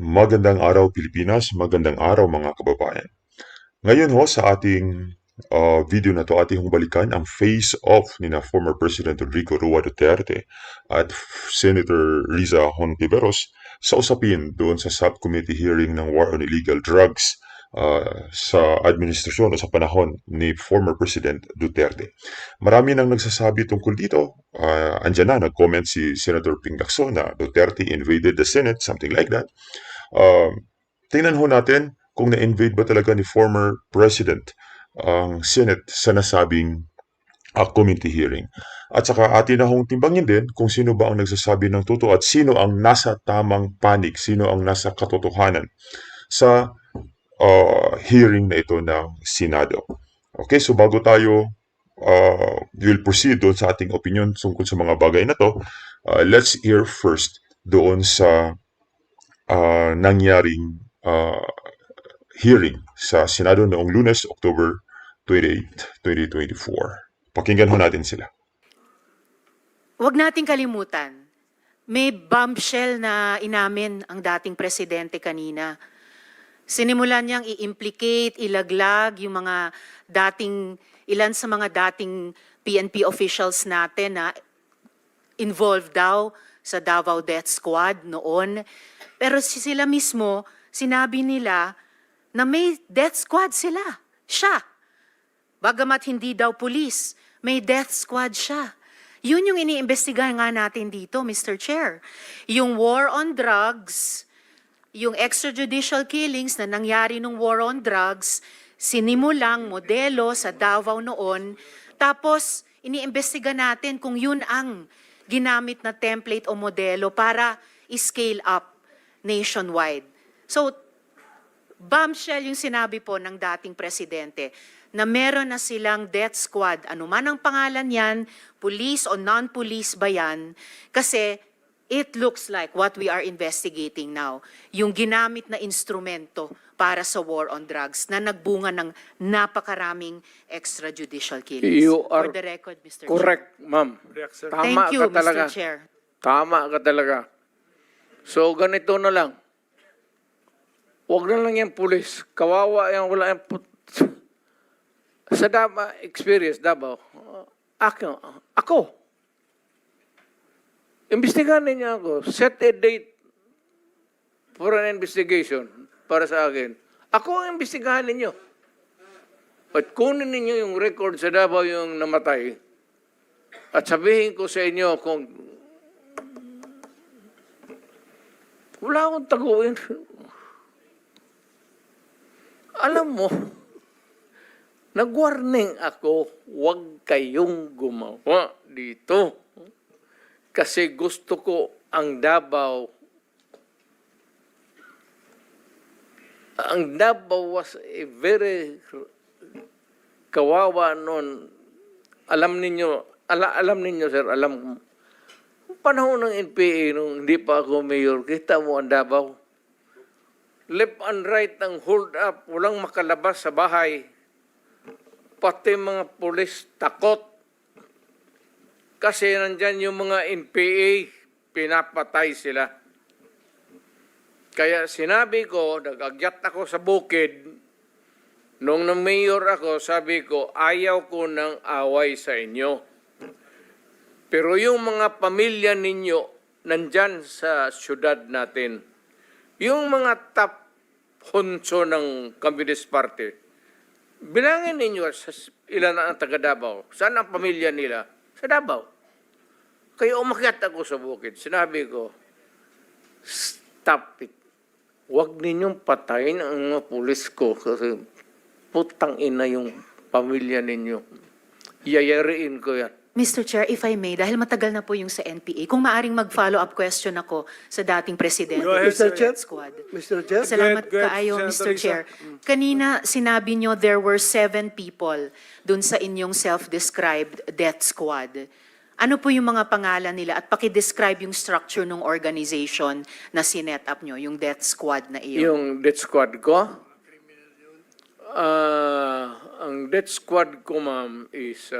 Magandang araw Pilipinas, magandang araw mga kababayan. Ngayon sa ating video na to, ating balikan ang face-off ni na former President Rodrigo Roa Duterte at Senator Riza Hontiveros sa usapin doon sa subcommittee hearing ng War on Illegal Drugs sa administrasyon o sa panahon ni former President Duterte. Marami nang nagsasabi tungkol dito. Andyan na, nag-comment si Senator Ping Lacson na Duterte invaded the Senate, something like that. Tingnan natin kung na-invade ba talaga ni former President ang Senate sa nasabing committee hearing. At saka atin na hong timbangin din kung sino ba ang nagsasabi ng totoo at sino ang nasa tamang panig, sino ang nasa katotohanan sa hearing na ito ng Senado. Okay, so bago tayo we'll proceed doon sa ating opinion tungkol sa mga bagay na to, let's hear first doon sa nangyaring hearing sa Senado noong Lunes, October 28, 2024. Pakinggan natin sila. Huwag nating kalimutan, may bombshell na inamin ang dating presidente kanina. Sinimulan niyang i-implicate, ilaglag yung mga ilan sa mga dating PNP officials natin na involved daw sa Davao Death Squad noon. Pero sila mismo, sinabi nila na may death squad sila. Siya. Bagamat hindi daw pulis, may death squad siya. Yun yung iniimbestigahan nga natin dito, Mr. Chair. Yung war on drugs, yung extrajudicial killings na nangyari nung war on drugs, sinimulang modelo sa Davao noon, tapos iniimbestiga natin kung yun ang ginamit na template o modelo para i-scale up nationwide. So, bombshell yung sinabi po ng dating presidente na meron na silang death squad, anuman ang pangalan yan, police o non-police ba yan, kasi it looks like what we are investigating now, yung ginamit na instrumento para sa war on drugs na nagbunga ng napakaraming extrajudicial killings. You are For the record, Mr. correct, Chair. ma'am. Tama Thank you, ka talaga. Mr. Chair. Tama ka talaga. So, ganito na lang. Huwag na lang yung pulis. Kawawa yan, wala yung sa experience, Davao, ako. Imbestigahan ninyo ako. Set a date for an investigation para sa akin. Ako ang imbestigahan ninyo. At kunin ninyo yung record sa Davao yung namatay. At sabihin ko sa inyo kung wala akong taguin. Alam mo, nag-warning ako, huwag kayong gumawa dito. Kasi gusto ko ang Davao. Ang Davao was a very kawawa noon. Alam ninyo, sir, alam panahon ng NPA nung hindi pa ako mayor, kita mo ang Davao. Left and right ang hold up, walang makalabas sa bahay. Pati mga pulis takot. Kasi nandyan yung mga NPA, pinapatay sila. Kaya sinabi ko, nag-agyat ako sa bukid, nung na-mayor ako, sabi ko, ayaw ko ng away sa inyo. Pero yung mga pamilya ninyo, nandyan sa syudad natin, yung mga top hunso ng Communist Party, bilangin ninyo ilan ang taga Davao. Saan ang pamilya nila? Sa Davao. Kaya umakyat ako sa bukid. Sinabi ko, stop it. Huwag ninyong patayin ang mga pulis ko kasi putang ina yung pamilya ninyo. Yayariin ko yan. Mr. Chair, if I may, dahil matagal na po yung sa NPA, kung maaring mag-follow-up question ako sa dating presidente Go ahead, sa Mr. Chair. Death Squad. Mr. Chair. Salamat Go ahead, kaayo, Senator Mr. Risa. Chair. Kanina, sinabi nyo there were 7 people dun sa inyong self-described death squad. Ano po yung mga pangalan nila at paki-describe yung structure ng organization na sinet up nyo, yung death squad na iyon? Yung death squad ko? Ang death squad ko, ma'am, is,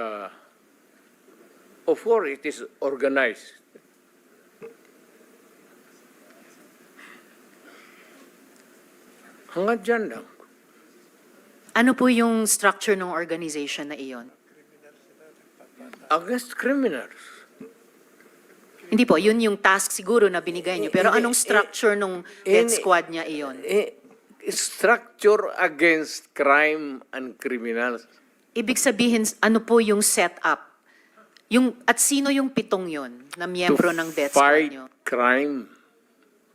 of course, it is organized. Hanggang dyan lang. Ano po yung structure ng organization na iyon? Against criminals. Hindi po, yun yung task siguro na binigay niyo. Pero anong structure ng death squad niya iyon? Structure against crime and criminals. Ibig sabihin, ano po yung setup? At sino yung 7 yon na miyembro ng death squad Fight niyo? crime.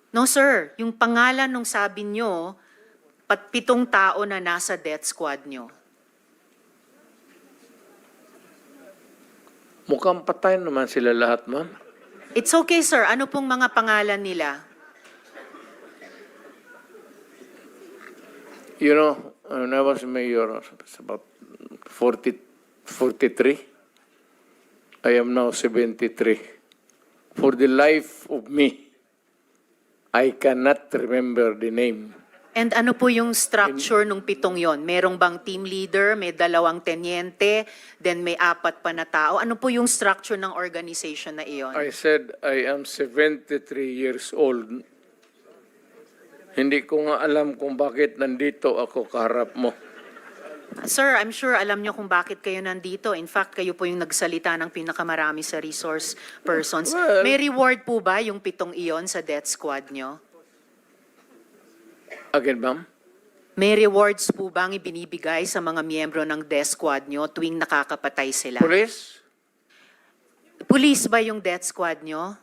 No sir, yung pangalan nung sabi niyo, 7 tao na nasa death squad niyo. Mukhang patay naman sila lahat, ma'am. It's okay sir, ano pong mga pangalan nila? You know, when I was mayor, it's about 43. I am now 73. For the life of me, I cannot remember the name. And ano po yung structure nung 7 yon? Merong bang team leader, may 2 tenyente, then may 4 pa na tao? Ano po yung structure ng organization na iyon? I said I am 73 years old. Hindi ko nga alam kung bakit nandito ako kaharap mo. Sir, I'm sure alam niyo kung bakit kayo nandito. In fact, kayo po yung nagsalita ng pinakamarami sa resource persons. Well, May reward po ba yung 7 iyon sa death squad niyo? Again, ma'am? May rewards po bang ibinibigay sa mga miyembro ng death squad niyo tuwing nakakapatay sila? Police? Police ba yung death squad niyo?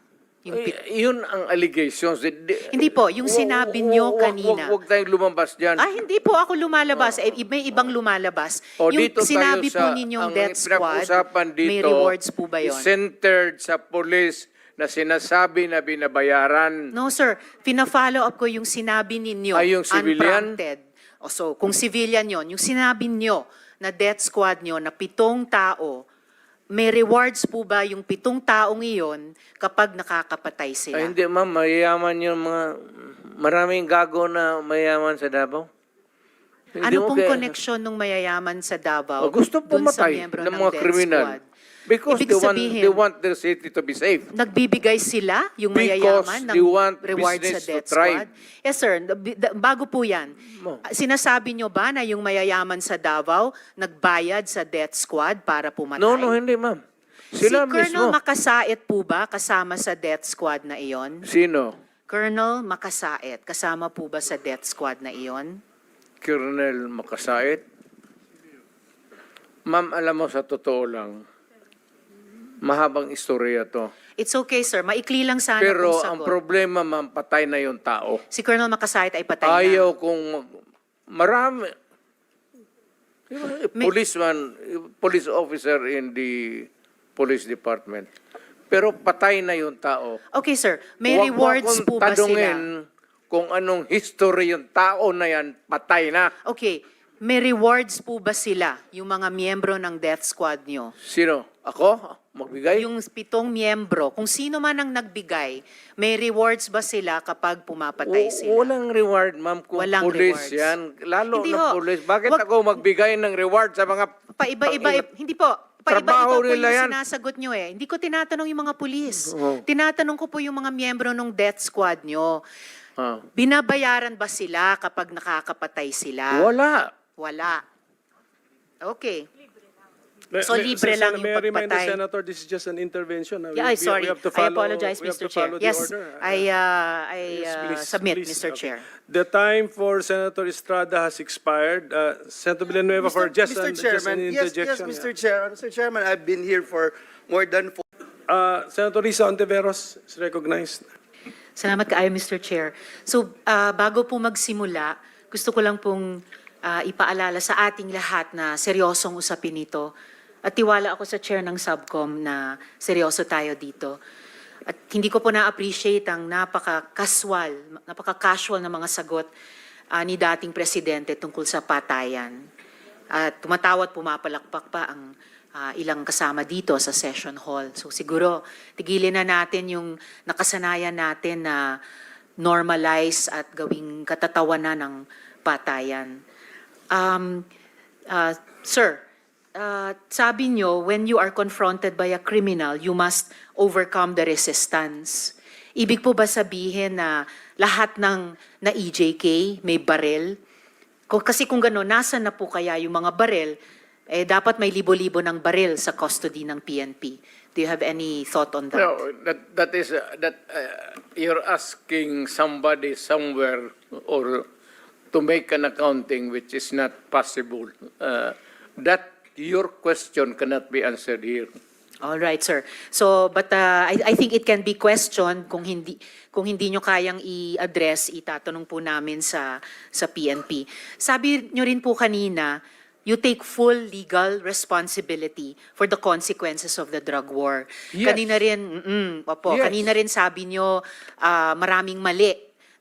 Yung Yun ang allegations. Hindi po, yung sinabi niyo kanina. Huwag tayong lumabas dyan. Hindi po ako lumalabas. May ibang lumalabas. O Yung dito sinabi tayo po ninyong ang death squad, pinag-usapan dito, may rewards po ba yun? is centered sa police na sinasabi na binabayaran. No sir, pina-follow up ko yung sinabi ninyo. Ay, yung civilian? Unprompted. So, kung civilian yon, yung sinabi nyo na death squad nyo na 7 tao, may rewards po ba yung 7 taong iyon kapag nakakapatay sila? Ay, hindi ma'am, mayayaman yung mga, maraming gago na mayayaman sa Davao. Hindi Ano mo pong kaya- koneksyon ng mayayaman sa Davao? O, gusto dun sa pumatay miyembro ng mga death kriminal. squad? Because Ibig sabihin, they want their city to be safe. Nagbibigay sila, yung Because mayayaman, they want ng reward sa business to death thrive. squad? Yes sir, bago po yan, Mo. sinasabi nyo ba na yung mayayaman sa Davao nagbayad sa death squad para pumatay? No, hindi ma'am. Sila Si Colonel mismo. Makasait po ba kasama sa death squad na iyon? Sino? Colonel Makasait, kasama po ba sa death squad na iyon? Colonel Makasait? Ma'am, alam mo sa totoo lang, mahabang istorya to. It's okay sir, maikli lang sana Pero kung ang sagot. problema, ma'am, patay na yung tao. Si Colonel Makasait ay patay na. Ayaw kung marami. Police officer in the police department. Pero patay na yung tao. Okay sir, may Huwag mo rewards akong po ba sila? tanungin kung anong history yung tao na yan, patay na. Okay, may rewards po ba sila, yung mga miyembro ng death squad nyo? Sino? Ako? Magbigay? Yung 7 miyembro, kung sino man ang nagbigay, may rewards ba sila kapag pumapatay sila? Walang reward, ma'am, kung Walang police rewards. yan. Lalo Hindi na ho. police. Bakit Wag- ako magbigay ng reward sa mga... Paiba-iba, hindi po. Trabaho Paiba-iba po nila yung yan. sinasagot nyo eh. Hindi ko tinatanong yung mga pulis. Oo. Tinatanong ko po yung mga miyembro ng death squad nyo. Ah. Binabayaran ba sila kapag nakakapatay sila? Wala. Wala. Okay. So libre lang yung May I remind the pagpatay. Senator, this is just an intervention. Yeah, sorry. We have to I follow, apologize, we have Mr. to Chair. follow the Yes, order. I Yes, please, submit, please. Mr. Okay. Chair. The time for Senator Estrada has expired. Senator Villanueva for just an interjection. Mr. Chair. Mr. Chairman, I've been here for more than 4. Senator Risa Ontiveros is recognized. Salamat kaayo, Mr. Chair. So, bago po magsimula, gusto ko lang pong ipaalala sa ating lahat na seryosong usapin ito. At tiwala ako sa chair ng subcom na seryoso tayo dito. At hindi ko po na-appreciate ang napaka-casual na mga sagot ni dating presidente tungkol sa patayan. At tumatawa at pumapalakpak pa ang ilang kasama dito sa session hall. So siguro, tigilin na natin yung nakasanayan natin na normalize at gawing katatawanan ng patayan. Sir, sabi nyo, when you are confronted by a criminal, you must overcome the resistance. Ibig po ba sabihin na lahat ng na EJK may barel? Kasi kung gano'n, nasa na po kaya yung mga barel? Dapat may libo-libo ng barel sa custody ng PNP. Do you have any thought on that? No, that is you're asking somebody somewhere or to make an accounting which is not possible. That your question cannot be answered here. All right, sir. So, but I think it can be questioned kung hindi nyo kayang i-address, itatanong po namin sa PNP. Sabi nyo rin po kanina, you take full legal responsibility for the consequences of the drug war. Yes. Kanina rin, opo, Yes. kanina rin sabi nyo maraming mali.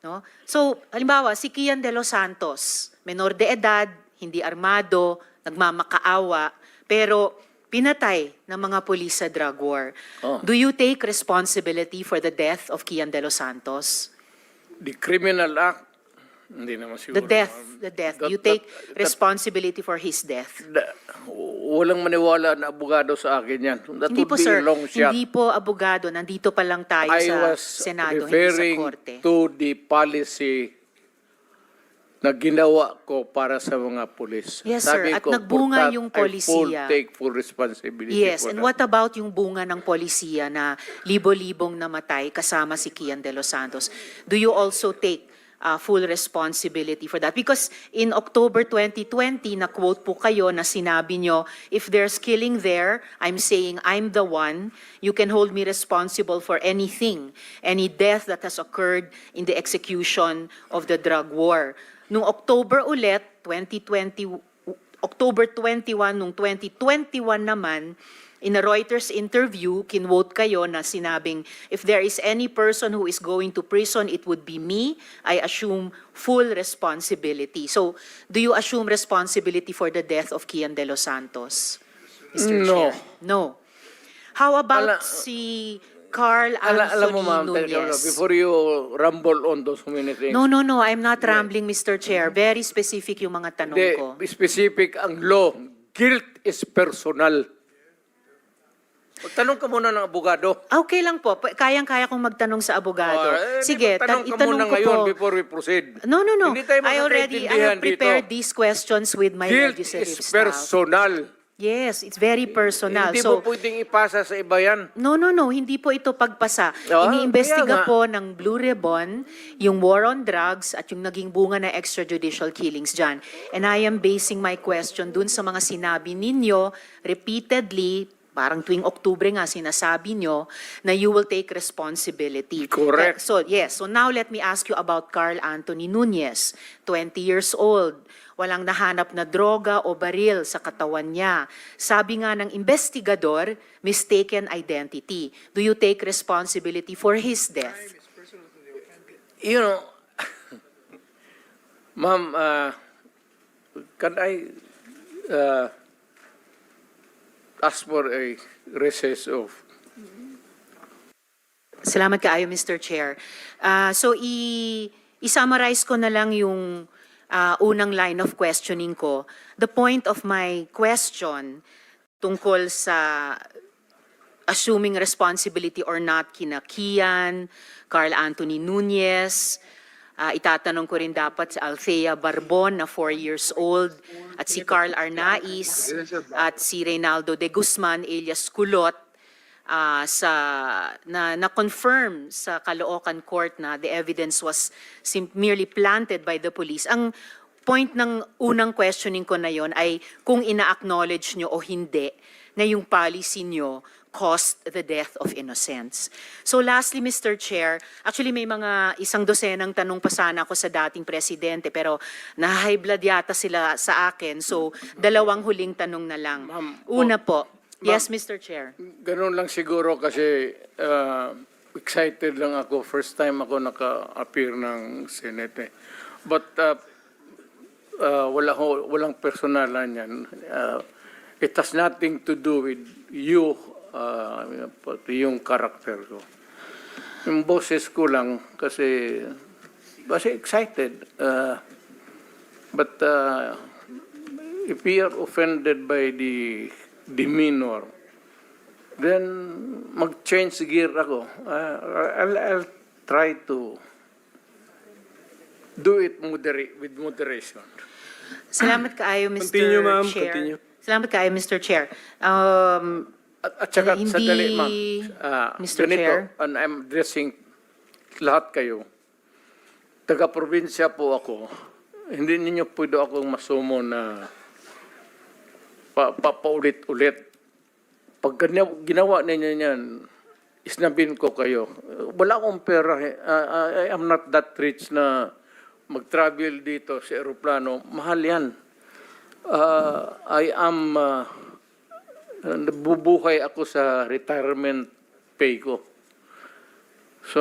No? So, halimbawa, si Kian De Los Santos, menor de edad, hindi armado, nagmamakaawa, pero pinatay ng mga pulis sa drug war. Oh. Do you take responsibility for the death of Kian De Los Santos? The criminal act, hindi naman siguro. The death. You take responsibility for his death. Walang maniwala na abogado sa akin yan. That Hindi would po, be sir. a long shot. Hindi po abogado. Nandito pa lang tayo I sa was Senado, hindi sa referring Korte. to the policy na ginawa ko para sa mga pulis. Yes, sir. At nagbunga yung polisiya. I take full responsibility Yes, for and that. what about yung bunga ng polisiya na libo-libong namatay kasama si Kian De Los Santos? Do you also take full responsibility for that? Because in October 2020, na-quote po kayo na sinabi nyo, if there's killing there, I'm saying I'm the one. You can hold me responsible for anything, any death that has occurred in the execution of the drug war. Nung October ulit, October 21, nung 2021 naman, in a Reuters interview, kinwote kayo na sinabing, if there is any person who is going to prison, it would be me. I assume full responsibility. So, do you assume responsibility for the death of Kian De Los Santos, Mr. No. Chair? No. How about si Carl Alam mo, ma'am, Anthony Nunez? before you rumble on those many things, No, I'm not rambling, Mr. Chair. Very specific yung mga tanong ko. the specific ang law, guilt is personal. Magtanong ka muna ng abogado. Okay lang po. Kayang-kaya kong magtanong sa abogado. Sige, tanong ka itanong muna ko ngayon po. before we proceed. No. Hindi tayo I magkakaintindihan have prepared dito. these questions with my Guilt legislative is staff. personal. Yes, it's very personal. Hindi So, mo pwedeng ipasa sa iba yan. no, hindi po ito pagpasa. Ah, Iniimbestiga kaya nga. po ng Blue Ribbon yung war on drugs at yung naging bunga na extrajudicial killings dyan. And I am basing my question dun sa mga sinabi ninyo repeatedly, parang tuwing Oktubre nga sinasabi nyo na you will take responsibility. Correct. So now let me ask you about Carl Anthony Nunez, 20 years old. Walang nahanap na droga o baril sa katawan niya. Sabi nga ng investigador, mistaken identity. Do you take responsibility for his death? You know, ma'am, can I ask for a recess of... Salamat kaayo, Mr. Chair. So, i-summarize ko na lang yung unang line of questioning ko. The point of my question tungkol sa assuming responsibility or not kina Kian, Carl Anthony Nunez, itatanong ko rin dapat si Althea Barbon na 4 years old, at si Carl Arnaiz, at si Reynaldo de Guzman alias Kulot, na-confirm sa Caloocan Court na the evidence was merely planted by the police. Ang point ng unang questioning ko na yon ay kung ina-acknowledge nyo o hindi na yung policy nyo caused the death of innocents. So lastly, Mr. Chair, actually may mga 100 tanong pa sana ako sa dating presidente pero na-high blood yata sila sa akin. So 2 huling tanong na lang. Una po. Yes, Mr. Chair. Ganun lang siguro kasi excited lang ako. First time ako naka-appear ng Senate. But walang personalan yan. It has nothing to do with you, yung character ko. Yung boses ko lang kasi excited. But if we are offended by the demeanor, then mag-change gear ako. I'll try to do it with moderation. Salamat kaayo, Mr. Continue, ma'am. Chair. Continue. Salamat kaayo, Mr. Chair. At saka, Hindi, sandali, ma'am. Mr. Ganito, Chair. and I'm addressing lahat kayo. Taga-probinsya po ako. Hindi ninyo pwede akong masumo na paulit-ulit. Pag ginawa ninyo yan, isnabin ko kayo. Wala akong pera. I am not that rich na mag-travel dito sa aeroplano. Mahal yan. I am... nabubuhay ako sa retirement pay ko. So,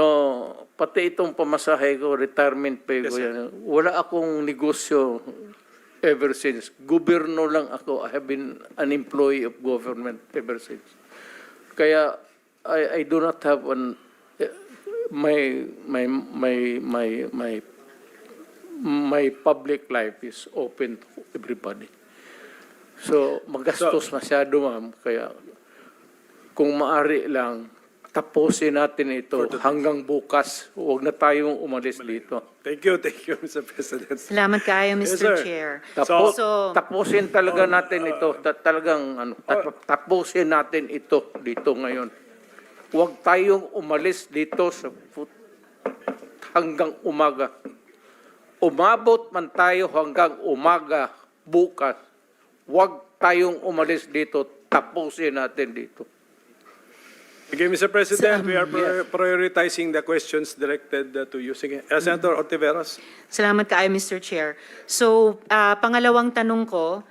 pati itong pamasahe ko, retirement pay ko yan. Wala akong negosyo ever since. Gobyerno lang ako. I have been an employee of government ever since. Kaya, I do not have my public life is open to everybody. So, magastos masyado, ma'am. Kaya, kung maari lang, tapusin natin ito hanggang bukas. Huwag na tayong umalis dito. Thank you, Mr. President. Salamat kaayo, Yes, Mr. sir. Chair. Tapos, tapusin talaga natin ito. Tapusin natin ito dito ngayon. Huwag tayong umalis dito hanggang umaga. Umabot man tayo hanggang umaga bukas. Huwag tayong umalis dito. Tapusin natin dito. Okay, Mr. President, we are prioritizing the questions directed to you. Sige, Senator Ortiveros. Salamat kaayo, Mr. Chair. So, pangalawang tanong ko,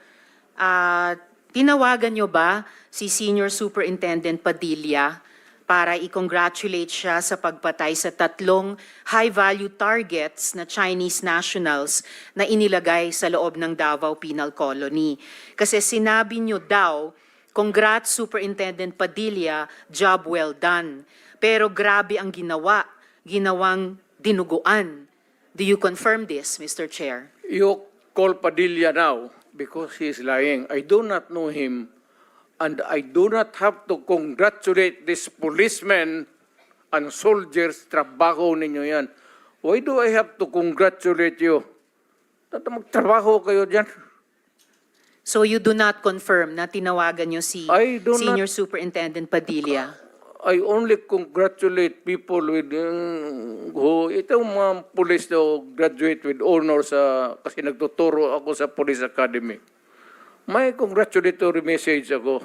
tinawagan nyo ba si Senior Superintendent Padilla para i-congratulate siya sa pagpatay sa 3 high-value targets na Chinese nationals na inilagay sa loob ng Davao Penal Colony? Kasi sinabi nyo daw, "Congrats Superintendent Padilla, job well done." Pero grabe ang ginawang dinuguan. Do you confirm this, Mr. Chair? You call Padilla now because he is lying. I do not know him. And I do not have to congratulate this policemen and soldiers. Trabaho ninyo yan. Why do I have to congratulate you? Magtrabaho kayo dyan. So you do not confirm na tinawagan nyo si I do Senior not- Superintendent Padilla? I only congratulate people with who itong mga police daw graduate with honors kasi nagtuturo ako sa Police Academy. May congratulatory message ako.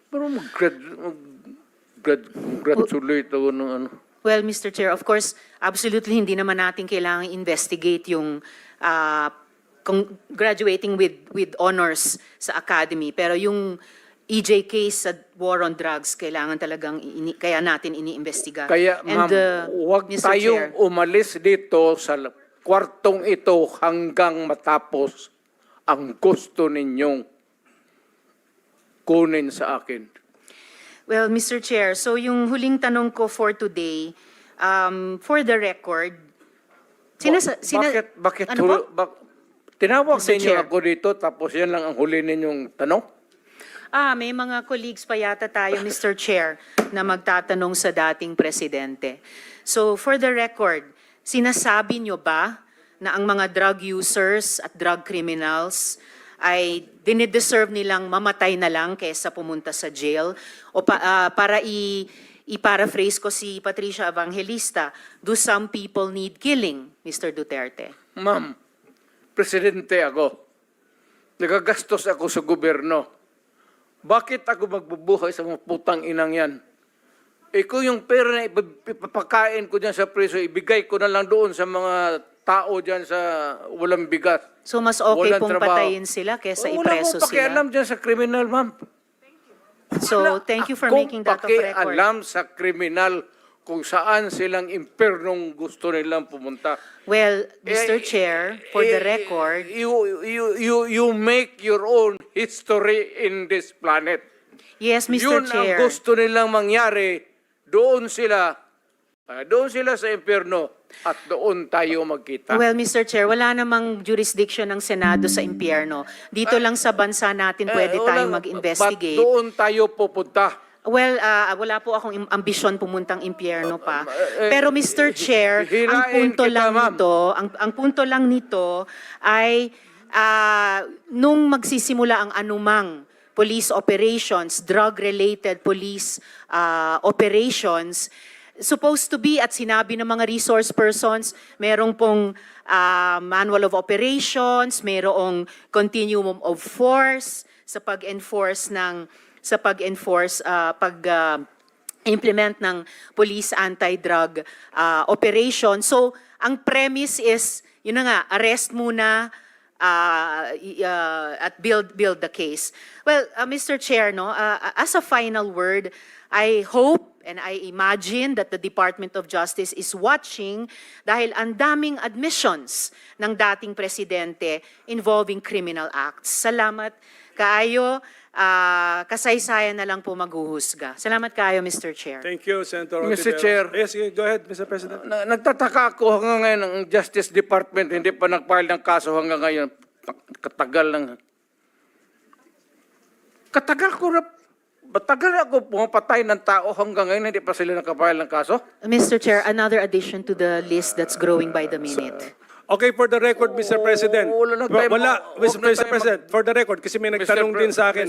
Pero mag-congratulate ako ng ano. Well, Mr. Chair, of course, absolutely hindi naman natin kailangan investigate yung graduating with honors sa academy. Pero yung EJ case sa war on drugs, kailangan talagang kaya natin iniimbestiga. Kaya ma'am, huwag Mr. tayong Chair, umalis dito sa kwartong ito hanggang matapos ang gusto ninyong kunin sa akin. well, Mr. Chair, so yung huling tanong ko for today, for the record, Bakit ano po? tinawag Mr. ninyo Chair. ako dito tapos yan lang ang huli ninyong tanong? May mga colleagues pa yata tayo, Mr. Chair, na magtatanong sa dating presidente. So, for the record, sinasabi nyo ba na ang mga drug users at drug criminals ay dinideserve nilang mamatay na lang kaysa pumunta sa jail? O para i-paraphrase ko si Patricia Evangelista, do some people need killing, Mr. Duterte? Ma'am, presidente ako. Nagagastos ako sa gobyerno. Bakit ako magbubuhay sa mga putang inang yan? Kung yung pera na ipapakain ko dyan sa preso, ibigay ko na lang doon sa mga tao dyan sa walang bigas. So, mas okay Walang pong trabaho. patayin sila kaysa Wala ipreso akong pakialam sila? dyan sa kriminal, ma'am. So, thank you for making that of Akong record. pakialam sa kriminal kung saan silang impernong gusto nilang pumunta. Well, Mr. Chair, for the record, You make your own history in this planet. yes, Mr. Yun Chair. ang gusto nilang mangyari. Doon sila sa impyerno at doon tayo magkita. Well, Mr. Chair, wala namang jurisdiction ng Senado sa impyerno. Dito lang sa bansa natin pwede tayong Ba't mag-investigate. doon tayo pupunta? Well, wala po akong ambisyon pumuntang impyerno pa. Pero Mr. Chair, ang hirain punto kita, lang ma'am. nito, ang punto lang nito ay nung magsisimula ang anumang police operations, drug-related police operations, supposed to be at sinabi ng mga resource persons, merong pong manual of operations, merong continuum of force sa pag-enforce implement ng police anti-drug operation. So, ang premise is, yun na nga, arrest muna at build the case. Well, Mr. Chair, no, as a final word, I hope and I imagine that the Department of Justice is watching dahil ang daming admissions ng dating presidente involving criminal acts. Salamat kaayo. Kasaysayan na lang po maghuhusga. Salamat kayo, Mr. Chair. Thank you, Senator Mr. Ontiveros. Chair. Yes, go ahead, Mr. President. Nagtataka ako hanggang ngayon ang Justice Department hindi pa nag-file ng kaso hanggang ngayon. Katagal lang. Batagal ako pumapatay ng tao hanggang ngayon hindi pa sila nakapile ng kaso. Mr. Chair, another addition to the list that's growing by the minute. Okay, for the record, Mr. President. wala na tayo Mr. wag na tayo President, for the record, kasi may nagtanong din sa akin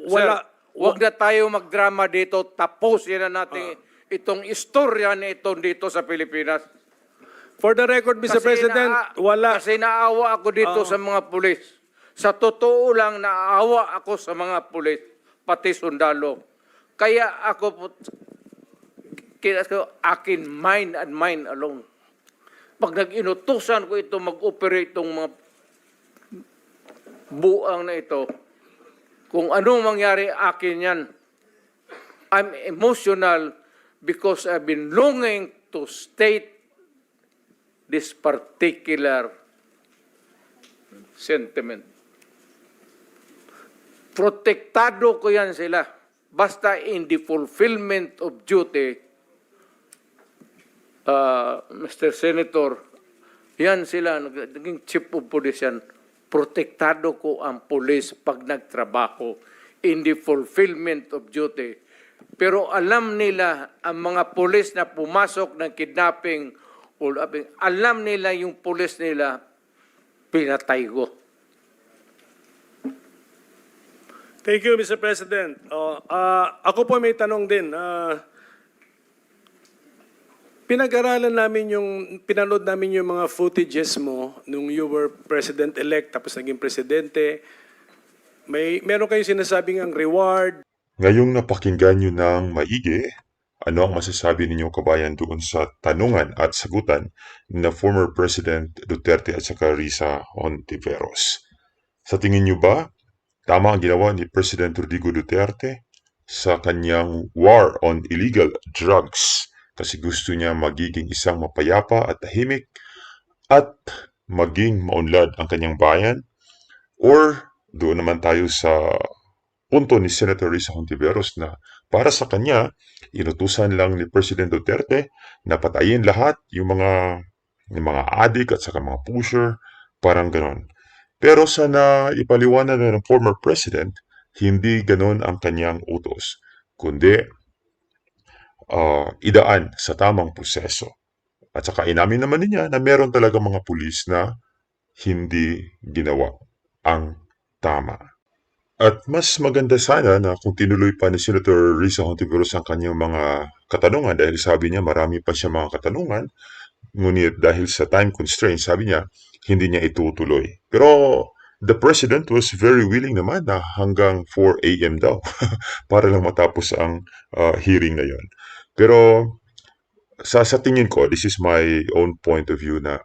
Wala. Huwag na tayo magdrama dito. Tapusin na natin itong istorya na ito dito sa Pilipinas. For the record, Mr. President, wala. Kasi naawa ako dito sa mga pulis. Sa totoo lang, naawa ako sa mga pulis, pati sundalo. Kaya ako, akin mind and mind alone. Pag nag-inutusan ko ito, mag-operate itong mga buang na ito, kung anong mangyari akin yan, I'm emotional because I've been longing to state this particular sentiment. Protektado ko yan sila. Basta in the fulfillment of duty, Mr. Senator, yan sila, naging chief of police yan. Protektado ko ang police pag nagtrabaho in the fulfillment of duty. Pero alam nila, ang mga police na pumasok ng kidnapping, alam nila yung police nila, pinatay ko. Thank you, Mr. President. Ako po may tanong din. Pinag-aralan namin pinanood namin yung mga footages mo nung you were president-elect tapos naging presidente. Meron kayong sinasabing ang reward. Ngayong napakinggan nyo ng maigi, ano ang masasabi ninyo kabayan doon sa tanungan at sagutan na former President Duterte at saka Risa Hontiveros? Sa tingin nyo ba, tama ang ginawa ni President Rodrigo Duterte sa kanyang war on illegal drugs kasi gusto niya magiging isang mapayapa at tahimik at maging maunlad ang kanyang bayan? Or doon naman tayo sa punto ni Senator Risa Hontiveros na para sa kanya, inutusan lang ni President Duterte na patayin lahat yung mga adik at saka mga pusher, parang ganon. Pero sana ipaliwanag na ng former president, hindi ganon ang kanyang utos, kundi idaan sa tamang proseso. At saka inamin naman niya na meron talaga mga pulis na hindi ginawa ang tama. At mas maganda sana na kung tinuloy pa ni Senator Risa Hontiveros ang kanyang mga katanungan dahil sabi niya marami pa siya mga katanungan, ngunit dahil sa time constraints, sabi niya, hindi niya itutuloy. Pero the President was very willing naman na hanggang 4 a.m. daw para lang matapos ang hearing na yon. Pero sa tingin ko, this is my own point of view na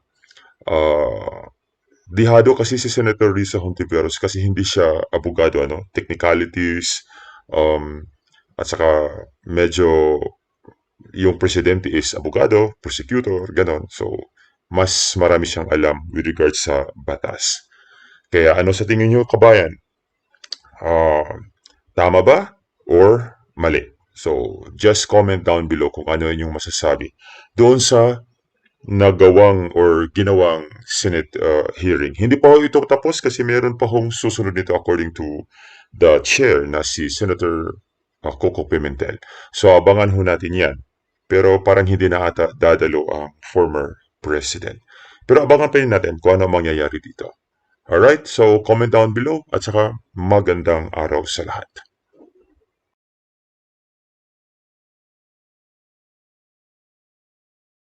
dihado kasi si Senator Risa Hontiveros kasi hindi siya abogado, technicalities, at saka medyo yung presidente is abogado, prosecutor, ganon. So, mas marami siyang alam with regards sa batas. Kaya ano sa tingin nyo, kabayan? Tama ba or mali? So, just comment down below kung ano yung masasabi doon sa nagawang or ginawang Senate hearing. Hindi pa ito tapos kasi meron pa hong susunod nito according to the chair na si Senator Coco Pimentel. So abangan ho natin yan. Pero parang hindi na ata dadalo ang former president. Pero abangan pa rin natin kung ano mangyayari dito. Alright, so comment down below at saka magandang araw sa lahat.